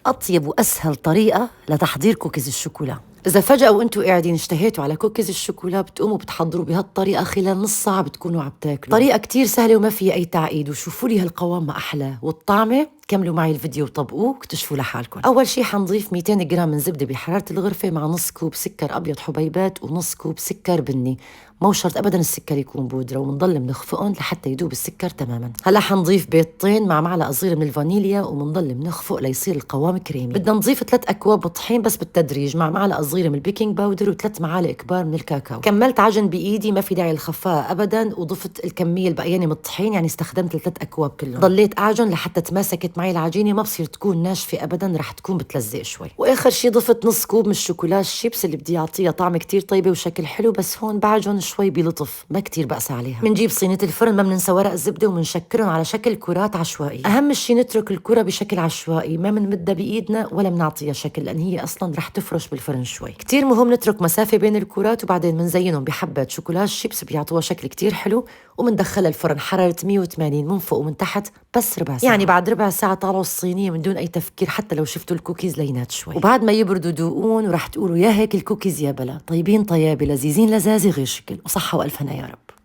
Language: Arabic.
أطيب وأسهل طريقة لتحضير كوكيز الشوكولا. إذا فجأة وأنتوا قاعدين اشتهيتوا على كوكيز الشوكولا بتقوموا بتحضروا بهالطريقة، خلال نص ساعة بتكونوا عم تاكلوا. طريقة كتير سهلة وما فيها أي تعقيد، وشوفوا لي هالقوام ما أحلى والطعمة. كملوا معي الفيديو وطبقوه واكتشفوا لحالكم. أول شي حنضيف 200 جرام من زبدة بحرارة الغرفة مع نص كوب سكر أبيض حبيبات ونص كوب سكر بني. مو شرط أبدا السكر يكون بودرة، ومنضل منخفقهم لحتى يدوب السكر تماما. هلا حنضيف بيضتين مع معلقة صغيرة من الفانيليا ومنضل منخفق ليصير القوام كريمي. بدنا نضيف 3 أكواب طحين بس بالتدريج، مع معلقة صغيرة من البيكنج باودر و3 معالق كبار من الكاكاو. كملت عجن بإيدي، ما في داعي للخفاء أبدا، وضفت الكمية البقيانة من الطحين، يعني استخدمت 3 أكواب كلهم. ضليت أعجن لحتى تماسكت معي العجينة، ما بصير تكون ناشفة أبدا، رح تكون بتلزق شوي. وآخر شي ضفت نص كوب من الشوكولا الشيبس اللي بدي يعطيها طعم كتير طيبة وشكل حلو، بس هون بعجن شوي بلطف، ما كتير بقسى عليها. منجيب صينية الفرن، ما بننسى ورق الزبدة، ومنشكرهم على شكل كرات عشوائي. أهم شي نترك الكرة بشكل عشوائي، ما بنمدها بإيدنا ولا بنعطيها شكل، لأن هي أصلا رح تفرش بالفرن شوي. كتير مهم نترك مسافة بين الكرات، وبعدين بنزينهم بحبات شوكولا الشيبس بيعطوها شكل كتير حلو، ومندخلها الفرن حرارة 180 من فوق ومن تحت بس ربع ساعة. يعني بعد ربع ساعة طالعوا الصينية من دون أي تفكير، حتى لو شفتوا الكوكيز لينات شوي. وبعد ما يبردوا دوقون ورح تقولوا يا هيك الكوكيز يا بلا، طيبين طيابة، لذيذين لذاذة غير شكل، وصحة وألف هنا يا رب.